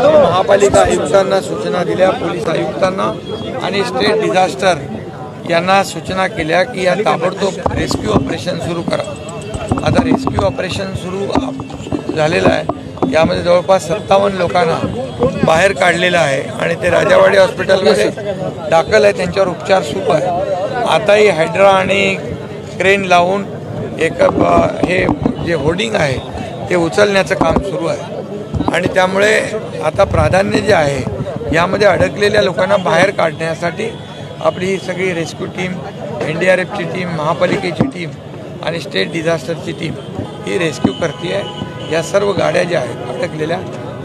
महापालिका आयुक्तांना सूचना दिल्या, पोलीस आयुक्तांना आणि स्टेट डिझास्टर यांना सूचना केल्या की या ताबडतोब रेस्क्यू ऑपरेशन सुरू करा। आता रेस्क्यू ऑपरेशन सुरू झालेलं आहे। यामध्ये जवळपास 57 लोकांना बाहेर काढलेलं आहे आणि ते राजावाडी हॉस्पिटलमध्ये दाखल आहे, त्यांच्यावर उपचार सुरू आहे। आताही हायड्रा आणि क्रेन लावून एक हे जे होर्डिंग आहे ते उचलण्याचं काम सुरू आहे आणि त्यामुळे आता प्राधान्य जे आहे यामध्ये अडकलेल्या लोकांना बाहेर काढण्यासाठी आपली ही सगळी रेस्क्यू टीम, NDRFची टीम, महापालिकेची टीम आणि स्टेट डिझास्टरची टीम ही रेस्क्यू करते आहे। या सर्व गाड्या ज्या आहेत अडकलेल्या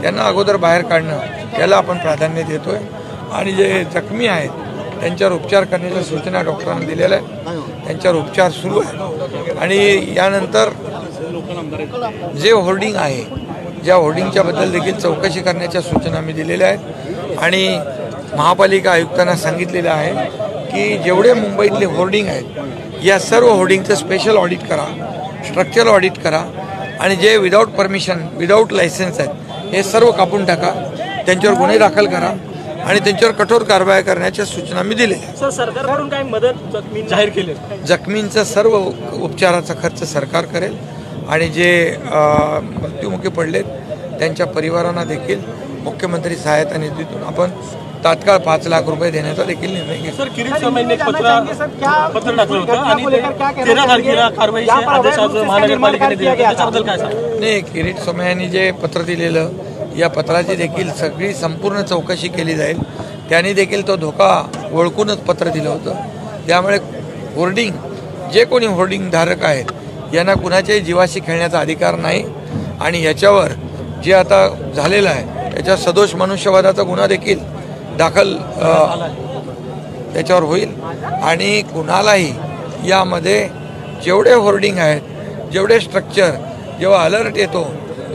त्यांना अगोदर बाहेर काढणं याला आपण प्राधान्य देतो आहे आणि जे जखमी आहेत त्यांच्यावर उपचार करण्याच्या सूचना डॉक्टरांना दिलेल्या आहेत। त्यांच्यावर उपचार सुरू आहे आणि यानंतर जे होर्डिंग आहे ज्या होर्डिंगच्या बद्दल देखील चौकशी करण्याच्या सूचना मी दिलेल्या आहेत आणि महापालिका आयुक्तांना सांगितलेलं आहे की जेवढे मुंबईतले होर्डिंग आहेत या सर्व होर्डिंगचं स्पेशल ऑडिट करा, स्ट्रक्चरल ऑडिट करा आणि जे विदाऊट परमिशन, विदाऊट लायसन्स आहेत हे सर्व कापून टाका, त्यांच्यावर गुन्हे दाखल करा आणि त्यांच्यावर कठोर कारवाई करण्याच्या सूचना मी दिल्या। सर, सरकारकडून काय मदत जाहीर केली? जखमींचा सर्व उपचाराचा खर्च सरकार करेल आणि जे मृत्युमुखी पडलेत त्यांच्या परिवारांना देखील मुख्यमंत्री सहायता निधीतून आपण तात्काळ 5 लाख रुपये देण्याचा देखील निर्णय घेतला। सर, किरीट सोमय्यांनी पत्र टाकलं होतं आणि 13 तारखेला कारवाईचे आदेश आज महानगरपालिकेने दिले, त्याच्याबद्दल काय सांगा? नाही, किरीट सोमय्यांनी जे पत्र दिलेलं या पत्राची देखील सगळी संपूर्ण चौकशी केली जाईल। त्यांनी देखील तो धोका ओळखूनच पत्र दिलं होतं। त्यामुळे होर्डिंग, जे कोणी होर्डिंग धारक आहेत यांना कुणाच्याही जीवाशी खेळण्याचा अधिकार नाही आणि याच्यावर जे आता झालेलं आहे याच्या सदोष मनुष्यवधाचा गुन्हा देखील दाखल त्याच्यावर होईल आणि कुणालाही यामध्ये जेवढे होर्डिंग आहेत, जेवढे स्ट्रक्चर, जेव्हा अलर्ट येतो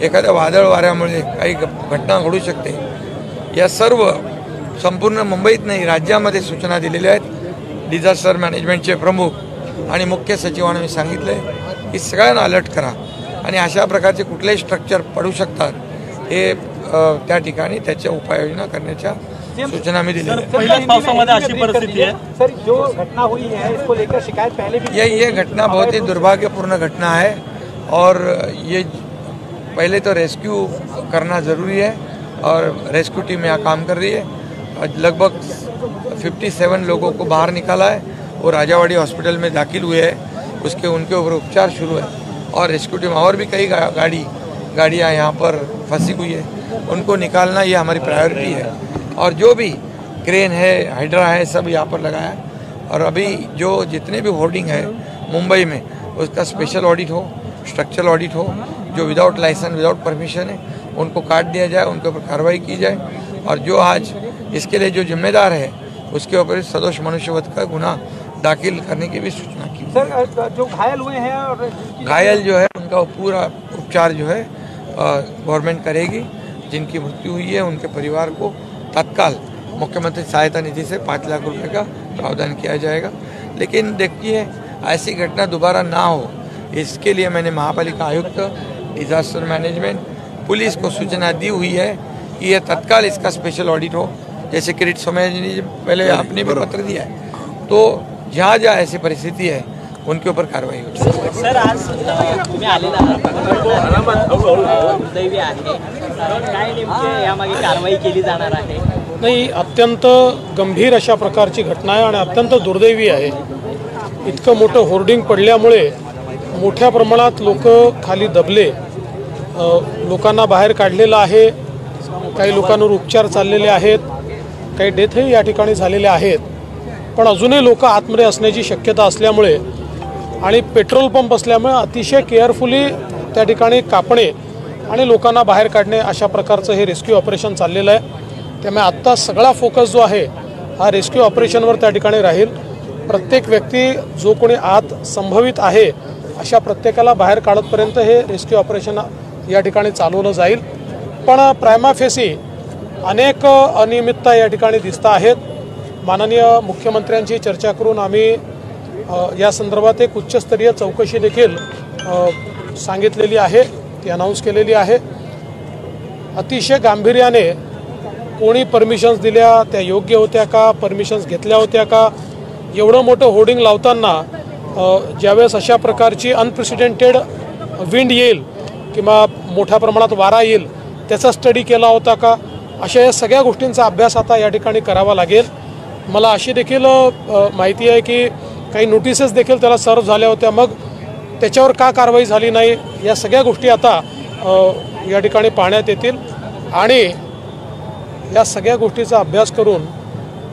एखाद्या वादळ वाऱ्यामुळे काही घटना घडू शकते, या सर्व संपूर्ण मुंबईत नाही राज्यामध्ये सूचना दिलेल्या आहेत। डिझास्टर मॅनेजमेंटचे प्रमुख आणि मुख्य सचिवांना मी सांगितले की सगळ्यांना अलर्ट करा आणि अशा प्रकारचे कुठलेही स्ट्रक्चर पडू शकतात हे त्या ठिकाणी त्याच्या उपाययोजना करण्याच्या सूचना मी दिली। पहिल्याच पावसामध्ये अशी परिस्थिती आहे सर, जो घटना हुई है इसको लेकर शिकायत पहले भी ये घटना बहुत ही दुर्भाग्यपूर्ण घटना है और ये पहले तो रेस्क्यू करना ज़रूरी है और रेस्क्यू टीम यहाँ काम कर रही है। लगभग 57 लोगों को बाहर निकाला है वो राजावाड़ी हॉस्पिटल में दाखिल हुए हैं, उनके ऊपर उपचार शुरू है और रेस्क्यू टीम और भी कई गाड़ियाँ यहाँ पर फंसी हुई है, उनको निकालना ये हमारी प्रायोरिटी है और जो भी क्रेन है, हाइड्रा है, सब यहाँ पर लगाया है और अभी जो जितने भी होर्डिंग है मुंबई में उसका स्पेशल ऑडिट हो, स्ट्रक्चरल ऑडिट हो, जो विदाउट लाइसेंस, विदाउट परमिशन है उनको काट दिया जाए, उनके ऊपर कार्रवाई की जाए और जो आज इसके लिए जो जिम्मेदार है उसके ऊपर सदोष मनुष्यवध का गुना दाखिल करने की भी सूचना की। सर, जो घायल हुए हैं और घायल जो है उनका पूरा उपचार जो है गवर्नमेंट करेगी। जिनकी मृत्यु हुई है उनके परिवार को तत्काल मुख्यमंत्री सहायता निधि से 5 लाख रुपए का प्रावधान किया जाएगा। लेकिन देखिए ऐसी घटना दोबारा ना हो इसके लिए मैंने महापालिका आयुक्त, डिजास्टर मैनेजमेंट, पुलिस को सूचना दी हुई है कि यह तत्काल इसका स्पेशल ऑडिट हो। जैसे किरीट सोमय्या जी पहले आपने भी पत्र दिया है, तो जहाँ जहाँ ऐसी परिस्थिति है उनके ऊपर कार्रवाई हो। सर, आज तुम्ही आलेला दुर्दैवी आहे, काय नेमके यामागे कारवाई केली जाणार आहे? नाही, अत्यंत गंभीर अशा प्रकारची घटना आहे आणि अत्यंत दुर्दैवी आहे। इतकं मोठं होर्डिंग पडल्यामुळे मोठ्या प्रमाणात लोक खाली दबले, लोकांना बाहेर काढलेलं आहे, काही लोकांवर उपचार चाललेले आहेत, काही डेथही या ठिकाणी झालेले आहेत, पण अजूनही लोक आतमध्ये असण्याची शक्यता असल्यामुळे आणि पेट्रोल पंप असल्यामुळे अतिशय केअरफुली त्या ठिकाणी कापणे आणि लोकांना बाहेर काढणे अशा प्रकारचं हे रेस्क्यू ऑपरेशन चाललेलं आहे। त्यामुळे आत्ता सगळा फोकस जो आहे हा रेस्क्यू ऑपरेशनवर त्या ठिकाणी राहील। प्रत्येक व्यक्ती जो कोणी आत संभवित आहे अशा प्रत्येकाला बाहेर काढतपर्यंत हे रेस्क्यू ऑपरेशन या ठिकाणी चालवलं जाईल। पण प्रायमा फेसी अनेक अनियमितता या ठिकाणी दिसत आहेत। माननीय मुख्यमंत्र्यांची चर्चा करून आम्ही या संदर्भात एक उच्चस्तरीय चौकशी देखील सांगितलेली आहे, ती अनाउन्स केलेली आहे। अतिशय गांभीर्याने कोणी परमिशन्स दिल्या, त्या योग्य होत्या का, परमिशन्स घेतल्या होत्या का, एवढं मोठं होर्डिंग लावताना ज्यावेळेस अशा प्रकारची अनप्रेसिडेंटेड विंड येईल किंवा मोठ्या प्रमाणात वारा येईल त्याचा स्टडी केला होता का, अशा या सगळ्या गोष्टींचा अभ्यास आता या ठिकाणी करावा लागेल. मला अशी देखील माहिती आहे की काही नोटिसेस देखील त्याला सर्व झाल्या होत्या, मग त्याच्यावर का कारवाई झाली नाही, या सगळ्या गोष्टी आता या ठिकाणी पाहण्यात येतील आणि या सगळ्या गोष्टीचा अभ्यास करून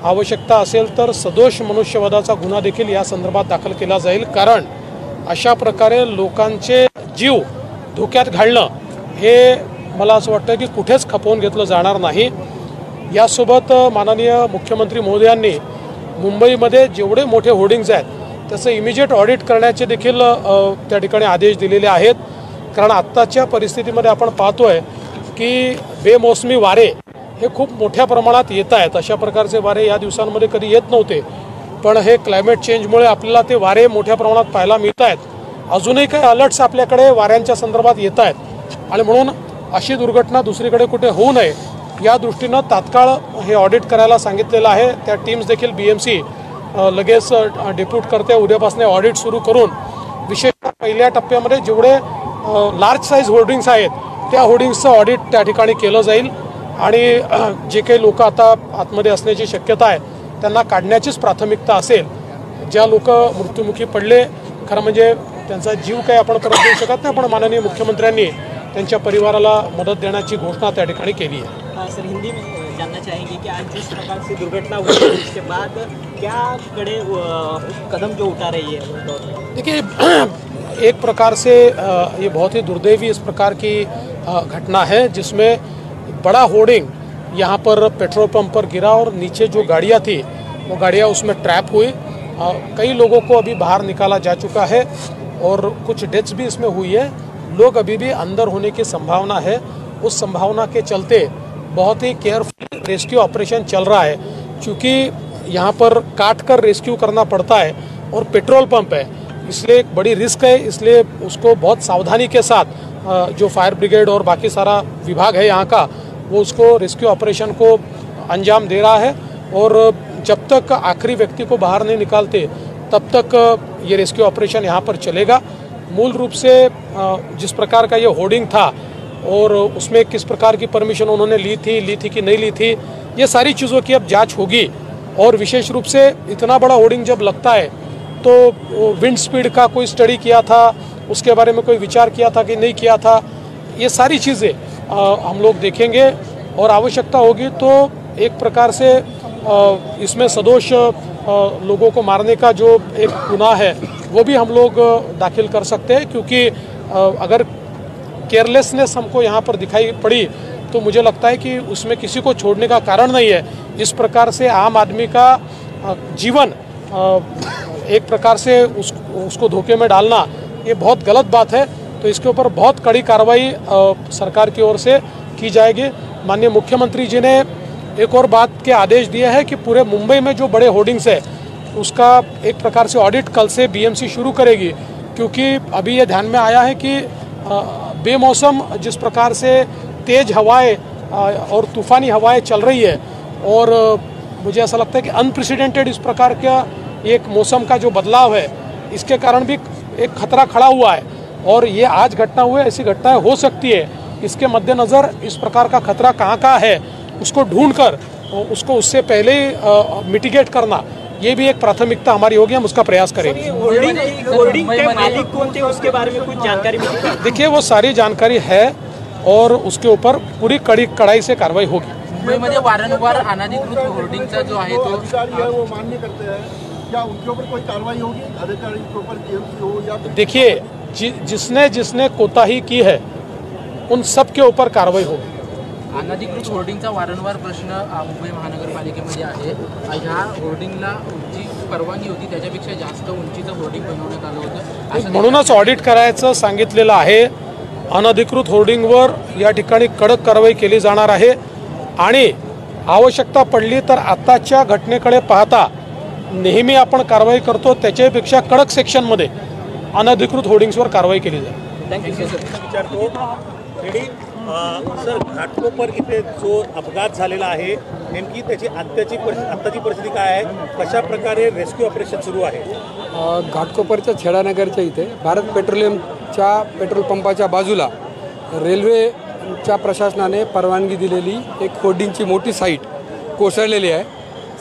आवश्यकता असेल तर सदोष मनुष्यवधाचा गुन्हा देखील या संदर्भात दाखल केला जाईल. कारण अशा प्रकारे लोकांचे जीव धोक्यात घालणं हे मला असं वाटतं की कुठेच खपवून घेतलं जाणार नाही. यासोबत माननीय मुख्यमंत्री महोदयांनी मुंबईमध्ये जेवढे मोठे होर्डिंग्ज आहेत त्याचं इमिजिएट ऑडिट करण्याचे देखील त्या ठिकाणी आदेश दिलेले आहेत. कारण आत्ताच्या परिस्थितीमध्ये आपण पाहतोय की बेमोसमी वारे हे खूप मोठ्या प्रमाणात येत आहेत. अशा प्रकारचे वारे या दिवसांमध्ये कधी येत नव्हते, पण हे क्लायमेट चेंजमुळे आपल्याला ते वारे मोठ्या प्रमाणात पाहायला मिळत आहेत. अजूनही काही अलर्ट्स आपल्याकडे वाऱ्यांच्या संदर्भात येत आहेत आणि म्हणून अशी दुर्घटना दुसरीकडे कुठे होऊ नये या दृष्टीनं तात्काळ हे ऑडिट करायला सांगितलेलं आहे. त्या टीम्स देखील BMC लगेच डेप्यूट करते. उद्यापासून ऑडिट सुरू करून विशेषतः पहिल्या टप्प्यामध्ये जेवढे लार्ज साईज होर्डिंग्स आहेत त्या होर्डिंग्सचं ऑडिट त्या ठिकाणी केलं जाईल आणि जे काही लोक आता आतमध्ये असण्याची शक्यता आहे त्यांना काढण्याचीच प्राथमिकता असेल. ज्या लोक मृत्युमुखी पडले, खरं म्हणजे त्यांचा जीव काही आपण परत देऊ शकत नाही, पण माननीय मुख्यमंत्र्यांनी त्यांच्या परिवाराला मदत देण्याची घोषणा त्या ठिकाणी केली है. सर, हिंदी में जानना चाहेंगे कि आज जिस प्रकार से दुर्घटना हुई है उसके बाद क्या कड़े कदम जो उठा रही है? देखिए, एक प्रकार से ये बहुत ही दुर्दैवी इस प्रकार की घटना है जिसमें बड़ा होर्डिंग यहाँ पर पेट्रोल पंप पर गिरा और नीचे जो गाड़ियाँ थी वो गाड़ियाँ उसमें ट्रैप हुई. कई लोगों को अभी बाहर निकाला जा चुका है और कुछ डेथ्स भी इसमें हुई है. लोग अभी भी अंदर होने की संभावना है. उस संभावना के चलते बहुत ही केयरफुल रेस्क्यू ऑपरेशन चल रहा है. क्योंकि यहाँ पर काट कर रेस्क्यू करना पड़ता है और पेट्रोल पंप है, इसलिए एक बड़ी रिस्क है. इसलिए उसको बहुत सावधानी के साथ जो फायर ब्रिगेड और बाकी सारा विभाग है यहाँ का वो उसको रेस्क्यू ऑपरेशन को अंजाम दे रहा है. और जब तक आखिरी व्यक्ति को बाहर नहीं निकालते तब तक ये रेस्क्यू ऑपरेशन यहाँ पर चलेगा. मूल रूप से जिस प्रकार का ये होर्डिंग था और उसमें किस प्रकार की परमिशन उन्होंने ली थी कि नहीं ली थी, ये सारी चीज़ों की अब जांच होगी. और विशेष रूप से इतना बड़ा होर्डिंग जब लगता है तो विंड स्पीड का कोई स्टडी किया था, उसके बारे में कोई विचार किया था कि नहीं किया था, ये सारी चीज़ें हम लोग देखेंगे और आवश्यकता होगी तो एक प्रकार से इसमें सदोष लोगों को मारने का जो एक गुनाह है वो भी हम लोग दाखिल कर सकते हैं. क्योंकि अगर केयरलेसनेस हमको यहाँ पर दिखाई पड़ी तो मुझे लगता है कि उसमें किसी को छोड़ने का कारण नहीं है. इस प्रकार से आम आदमी का जीवन एक प्रकार से उसको धोखे में डालना ये बहुत गलत बात है. तो इसके ऊपर बहुत कड़ी कार्रवाई सरकार की ओर से की जाएगी. माननीय मुख्यमंत्री जी ने एक और बात के आदेश दिए हैं कि पूरे मुंबई में जो बड़े होर्डिंग्स है उसका एक प्रकार से ऑडिट कल से BMC शुरू करेगी. क्योंकि अभी ये ध्यान में आया है कि बेमौसम जिस प्रकार से तेज़ हवाएं और तूफ़ानी हवाएं चल रही है और मुझे ऐसा लगता है कि अनप्रेसिडेंटेड इस प्रकार का एक मौसम का जो बदलाव है इसके कारण भी एक खतरा खड़ा हुआ है. और ये आज घटना हुई, ऐसी घटनाएं हो सकती है. इसके मद्देनज़र इस प्रकार का खतरा कहाँ है उसको ढूंढकर उसको उससे पहले मिटिगेट करना ये भी एक प्राथमिकता हमारी होगी. हम उसका प्रयास करेंगे. होर्डिंग के मालिक कौन थे उसके बारे में कुछ जानकारी मिली? देखिए, वो सारी जानकारी है और उसके ऊपर पूरी कड़ाई से कार्रवाई होगी. मुंबईमध्ये वारंवार अनधिकृत होर्डिंगचा जो आहे तो वो मान्य करते हैं, क्या उनके ऊपर कोई कार्रवाई होगी? अधिकारी के ऊपर हो या देखिए, जिसने कोताही की है उन सब के ऊपर कार्रवाई होगी. अनधिकृत होर्डिंगचा वारंवार प्रश्न मुंबई महानगरपालिकेमध्ये आहे. ह्या होर्डिंगला जी परवानगी होती त्याच्यापेक्षा जास्त उंचीचं होर्डिंग बनवण्यात आलं होतं. म्हणूनच ऑडिट करायचं सांगितलेलं आहे. अनधिकृत होर्डिंगवर या ठिकाणी कडक कारवाई केली जाणार आहे आणि आवश्यकता पडली तर आताच्या घटनेकडे पाहता नेहमी आपण कारवाई करतो त्याच्यापेक्षा कडक सेक्शनमध्ये अनधिकृत होर्डिंग्सवर कारवाई केली जाईल. Thank you sir. सर, घाटकोपर इथे जो अपघात झालेला आहे नेमकी त्याची आत्ताची परिस्थिती काय आहे, कशा प्रकारे रेस्क्यू ऑपरेशन सुरू आहे? घाटकोपरच्या छेडानगरच्या इथे भारत पेट्रोलियमच्या पेट्रोल पंपाच्या बाजूला रेल्वेच्या प्रशासनाने परवानगी दिलेली एक होर्डिंगची मोठी साईट कोसळलेली आहे.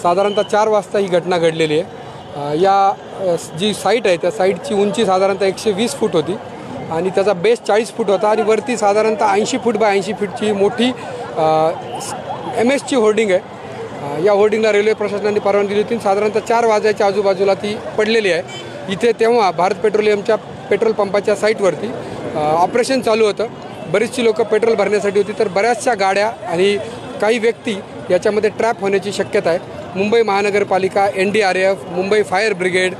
साधारणतः 4 वाजता ही घटना घडलेली आहे. जी साईट आहे त्या साईटची उंची साधारणतः 120 फूट होती आणि त्याचा बेस 40 फूट होता आणि वरती साधारणतः 80 फूट बाय 80 फूटची मोठी MS ची होर्डिंग आहे. या होर्डिंगला रेल्वे प्रशासनाने परवानगी दिली होती. साधारणतः 4 वाजायच्या आजूबाजूला ती पडलेली आहे. इथे तेव्हा भारत पेट्रोलियमच्या पेट्रोल पंपाच्या साईटवरती ऑपरेशन चालू होतं. बरीचशी लोकं पेट्रोल भरण्यासाठी होती, तर बऱ्याचशा गाड्या आणि काही व्यक्ती याच्यामध्ये ट्रॅप होण्याची शक्यता आहे. Mumbai Mahanagarpalika, NDRF, Mumbai fire brigade,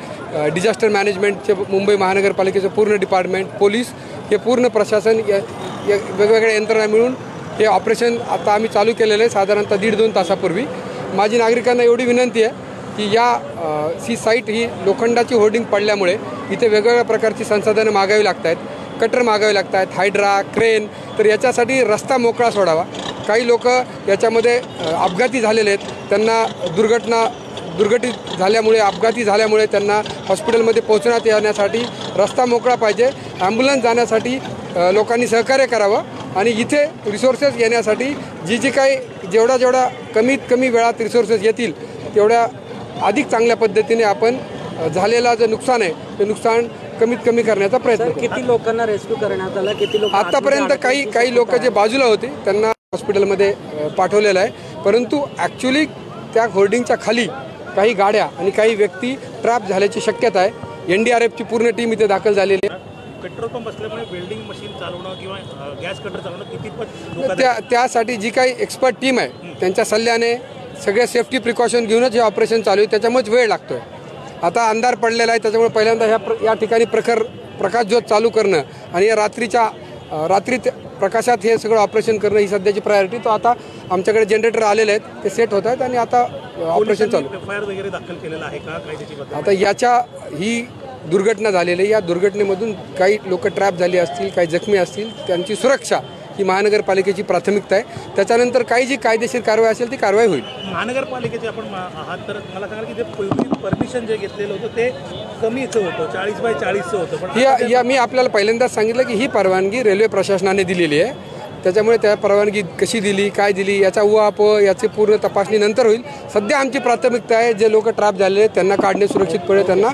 disaster मॅनेजमेंटचे मुंबई महानगरपालिकेचं पूर्ण डिपार्टमेंट, पोलीस, हे पूर्ण प्रशासन वेगवेगळ्या यंत्रणा मिळून हे ऑपरेशन आता आम्ही चालू केलेलं आहे साधारणतः 1.5-2 तासापूर्वी. माझी नागरिकांना एवढी विनंती आहे की ही साईट ही लोखंडाची होर्डिंग पडल्यामुळे इथे वेगवेगळ्या प्रकारची संसाधनं मागावी लागत आहेत, कटर मागावे लागत आहेत, हायड्रा, क्रेन. तर याच्यासाठी रस्ता मोकळा सोडावा. काही लोक याच्यामध्ये अपघाती झालेले आहेत, त्यांना दुर्घटित झाल्यामुळे, अपघाती झाल्यामुळे त्यांना हॉस्पिटलमध्ये पोहोचण्यात येण्यासाठी रस्ता मोकळा पाहिजे. ॲम्ब्युलन्स जाण्यासाठी लोकांनी सहकार्य करावं आणि इथे रिसोर्सेस येण्यासाठी जी काही जेवढा कमीत कमी वेळात रिसोर्सेस येतील तेवढ्या अधिक चांगल्या पद्धतीने आपण झालेला जे नुकसान आहे ते नुकसान कमीत कमी करण्याचा प्रयत्न करू. किती लोकांना रेस्क्यू करण्यात आला? किती लोक आतापर्यंत काही लोक जे बाजूला होते त्यांना हॉस्पिटलमध्ये पाठवलेलं आहे, परंतु ॲक्च्युली त्या होर्डिंगच्या खाली काही गाड्या आणि काही व्यक्ती ट्रॅप झाल्याची शक्यता आहे. NDRFची पूर्ण टीम इथे दाखल झालेली आहे. पेट्रोल पंप असल्यामुळे वेल्डिंग मशीन चालवणं किंवा गॅस कटर चालवणं कितीपत त्यासाठी जी काही एक्सपर्ट टीम आहे त्यांच्या सल्ल्याने सगळे सेफ्टी प्रिकॉशन घेऊनच हे ऑपरेशन चालू आहे. त्याच्यामुळेच वेळ लागतो आहे. आता अंधार पडलेला आहे, त्याच्यामुळे पहिल्यांदा या ठिकाणी प्रकाश ज्योत चालू करणं आणि या रात्री प्रकाशात हे सगळं ऑपरेशन करणं ही सध्याची प्रायोरिटी. तो आता आमच्याकडे जनरेटर आलेले आहेत, ते सेट होत आहेत आणि आता ऑपरेशन चालू. FIR वगैरे दाखल केलेला आहे का काय त्याची? आता ही दुर्घटना झालेली आहे. या दुर्घटनेमधून काही लोक ट्रॅप झाली असतील, काही जखमी असतील, त्यांची सुरक्षा ही महानगरपालिकेची प्राथमिकता आहे. त्याच्यानंतर काही जी कायदेशीर कारवाई असेल ती कारवाई होईल. महानगरपालिकेचे आपण आहात, तर मला सांगा की ते परमिशन जे घेतलेलं होतं ते कमीचं होतं, 40 बाय 40चं होतं. पण मी आपल्याला पहिल्यांदाच सांगितलं की ही परवानगी रेल्वे प्रशासनाने दिलेली आहे. त्याच्यामुळे त्या परवानगी कशी दिली, काय दिली, याचा उहापोह याची पूर्ण तपासणी नंतर होईल. सध्या आमची प्राथमिकता आहे जे लोक ट्रॅप झालेले आहेत त्यांना काढणे, सुरक्षितपणे त्यांना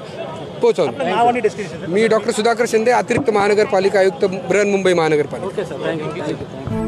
पोहोचवणे. नाव आणि डेस्टिनेशन? मी डॉक्टर सुधाकर शिंदे, अतिरिक्त महानगरपालिका आयुक्त, बृहन्मुंबई महानगरपालिका. Okay sir, thank you.